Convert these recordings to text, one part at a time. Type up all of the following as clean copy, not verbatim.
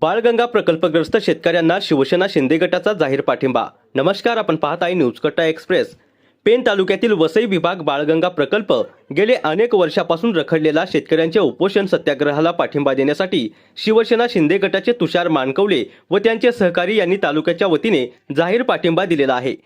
बाळगंगा प्रकल्पग्रस्त शेतकऱ्यांना शिवसेना शिंदे गटाचा जाहीर पाठिंबा। नमस्कार, आपण पाहत आहे न्यूज कट्टा एक्सप्रेस। पेन तालुक्यातील वसई विभाग बाळगंगा प्रकल्प गेले अनेक वर्षापासून रखडलेला शेतकऱ्यांच्या उपोषण सत्याग्रहाला पाठिंबा देण्यासाठी शिवसेना शिंदे गटाचे तुषार मानकवले व त्यांचे सहकारी यांनी तालुक्याच्या वतीने जाहीर पाठिंबा दिलेला आहे।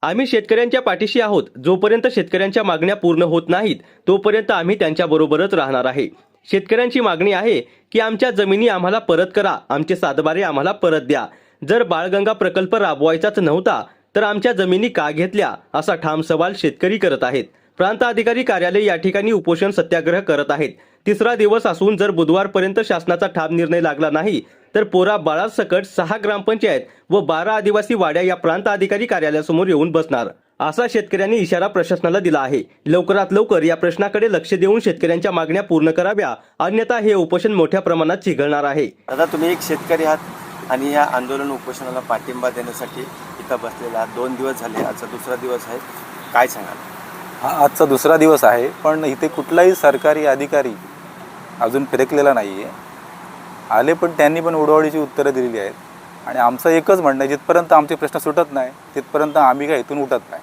आम्ही शेतकऱ्यांच्या पाठीशी आहोत। जोपर्यंत शेतकऱ्यांच्या मागण्या पूर्ण होत नाहीत तोपर्यंत आम्ही त्यांच्याबरोबरच राहणार आहे। शेतकऱ्यांची मागणी आहे की आमच्या जमिनी आम्हाला परत करा, आमचे सातबारे आम्हाला परत द्या। जर बाळगंगा प्रकल्प राबवायचाच नव्हता तर आमच्या जमिनी का घेतल्या, असा ठाम सवाल शेतकरी करत आहेत। प्रांत अधिकारी कार्यालय या ठिकाणी उपोषण सत्याग्रह करत आहेत। तिसरा दिवस असून जर बुधवारपर्यंत शासनाचा ठाम निर्णय लागला नाही तर पोरा बाळासकट 6 ग्रामपंचायत व 12 आदिवासी वाड्या या प्रांत अधिकारी कार्यालयासमोर येऊन बसणार, असा शेतकऱ्यांनी इशारा प्रशासनाला दिला आहे। लवकरात लवकर या प्रश्नाकडे लक्ष देऊन शेतकऱ्यांच्या मागण्या पूर्ण कराव्या, अन्यथा हे उपोषण मोठ्या प्रमाणात चिघळणार आहे। दादा, तुम्ही एक शेतकरी आहात आणि या आंदोलन उपोषणाला पाठिंबा देण्यासाठी इथं बसलेला आहात। 2 दिवस झाले, आजचा दुसरा दिवस आहे, काय सांगाल? हा आजचा दुसरा दिवस आहे, पण इथे कुठलाही सरकारी अधिकारी अजून फिरकलेला नाही आहे। आले पण त्यांनी पण उडवाडीची उत्तरं दिलेली आहेत आणि आमचं एकच म्हणणं आहे, जिथपर्यंत आमचे प्रश्न सुटत नाही तिथपर्यंत आम्ही काय इथून उठत नाही।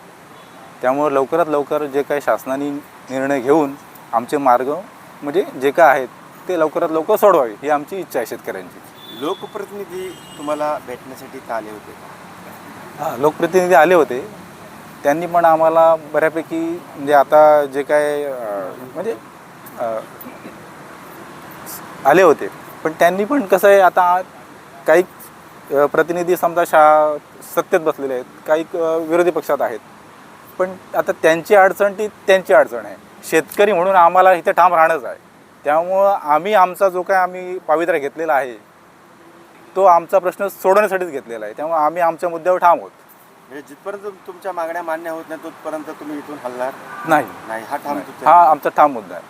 त्यामुळे लवकरात लवकर जे काही शासनाने निर्णय घेऊन आमचे मार्ग म्हणजे जे काय आहेत ते लवकरात लवकर सोडवावे, ही आमची इच्छा आहे शेतकऱ्यांची। लोकप्रतिनिधी तुम्हाला भेटण्यासाठी का आले होते? हां, लोकप्रतिनिधी आले होते, त्यांनी पण आम्हाला बऱ्यापैकी म्हणजे आता जे काय म्हणजे आले होते, पण त्यांनी पण कसं आहे, आता काही प्रतिनिधी समजा सत्तेत बसलेले आहेत, काही विरोधी पक्षात आहेत, पण आता त्यांची अडचण ती त्यांची अडचण आहे। शेतकरी म्हणून आम्हाला इथे ठाम राहणंच आहे। त्यामुळं आम्ही आमचा जो काय आम्ही पावित्र्य घेतलेला आहे तो आमचा प्रश्न सोडवण्यासाठीच घेतलेला आहे। त्यामुळे आम्ही आमच्या मुद्द्यावर ठाम आहोत। म्हणजे जिथपर्यंत तुमच्या मागण्या मान्य होत नाही तोपर्यंत तुम्ही इथून हलणार नाही? हा ठाम हा आमचा ठाम मुद्दा आहे।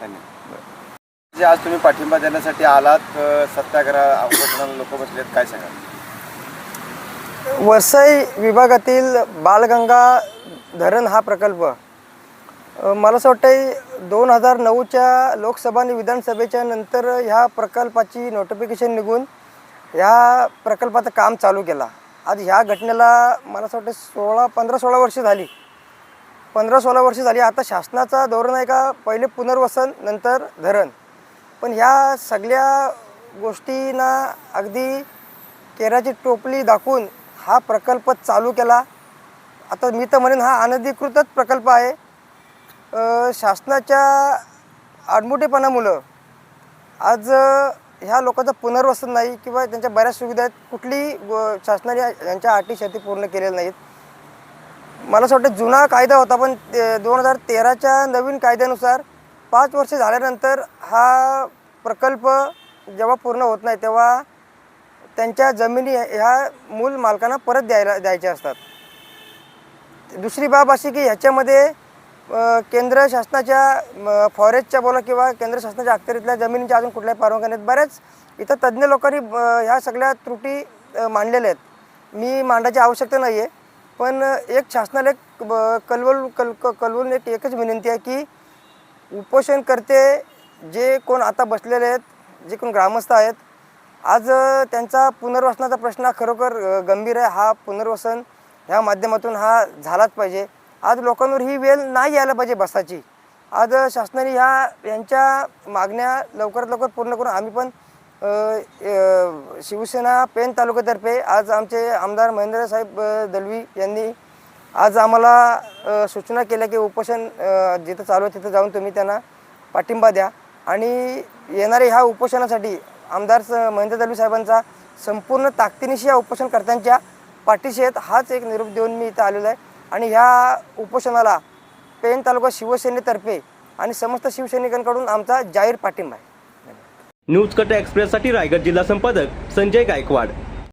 धन्यवाद। जे आज तुम्ही पाठिंबा देण्यासाठी आलात, सत्याग्रह उपोषणाला लोक बसलेत, काय सांगाल? वसई विभागातील बाळगंगा धरण हा प्रकल्प मला असं वाटतं 2009च्या लोकसभा आणि विधानसभेच्या नंतर ह्या प्रकल्पाची नोटिफिकेशन निघून ह्या प्रकल्पाचं काम चालू केला। आज ह्या घटनेला मला असं वाटतं 15-16 वर्ष झाली, 15-16 वर्ष झाली। आता शासनाचा धोरण आहे का पहिले पुनर्वसन नंतर धरण, पण ह्या सगळ्या गोष्टींना अगदी केराची टोपली दाखवून हा प्रकल्प चालू केला। आता मी तर म्हणेन हा अनधिकृतच प्रकल्प आहे। शासनाच्या आडमुठेपणामुळं आज ह्या लोकांचं पुनर्वसन नाही किंवा त्यांच्या बऱ्याच सुविधा आहेत, कुठली शासनाने यांच्या अटी-शर्ती पूर्ण केलेल्या नाहीत। मला असं वाटतं जुना कायदा होता, पण 2013च्या नवीन कायद्यानुसार 5 वर्ष झाल्यानंतर हा प्रकल्प जेव्हा पूर्ण होत नाही तेव्हा त्यांच्या जमिनी ह्या मूल मालकांना परत द्यायच्या असतात। दुसरी बाब अशी की ह्याच्यामध्ये केंद्र शासनाच्या फॉरेस्टच्या बोला किंवा केंद्र शासनाच्या अखत्यारीतल्या जमिनींच्या अजून कुठल्याही परवानग्या नाहीत। बऱ्याच इथं तज्ज्ञ लोकांनी ह्या सगळ्या त्रुटी मांडलेल्या आहेत। मी मांडायची आवश्यकता नाही आहे, पण एक शासनाला एक कळवून एकच विनंती आहे की उपोषणकर्ते जे कोण आता बसलेले आहेत, जे कोण ग्रामस्थ आहेत, आज त्यांचा पुनर्वसनाचा प्रश्न खरोखर गंभीर आहे। हा पुनर्वसन ह्या माध्यमातून हा झालाच पाहिजे। आज लोकांवर ही वेळ नाही यायला पाहिजे बसाची। आज शासनाने यांच्या मागण्या लवकरात लवकर पूर्ण करून आम्ही पण शिवसेना पेन तालुक्यातर्फे आज आमचे आमदार महेंद्र साहेब दलवी यांनी आज आम्हाला सूचना केल्या की उपोषण जिथं चालू आहे तिथं जाऊन तुम्ही त्यांना पाठिंबा द्या आणि येणाऱ्या ह्या उपोषणासाठी आमदार महेंद्र दलवी साहेबांचा संपूर्ण ताकदीनिशी या उपोषणकर्त्यांच्या पाठीशी आहेत, हाच एक निरोप देऊन मी इथं आलेलो आहे। आणि ह्या उपोषणाला पेन तालुका शिवसेनेतर्फे आणि समस्त शिवसैनिकांकडून आमचा जाहीर पाठिंबा आहे। न्यूज कट्टा एक्सप्रेससाठी रायगड जिल्हा संपादक संजय गायकवाड।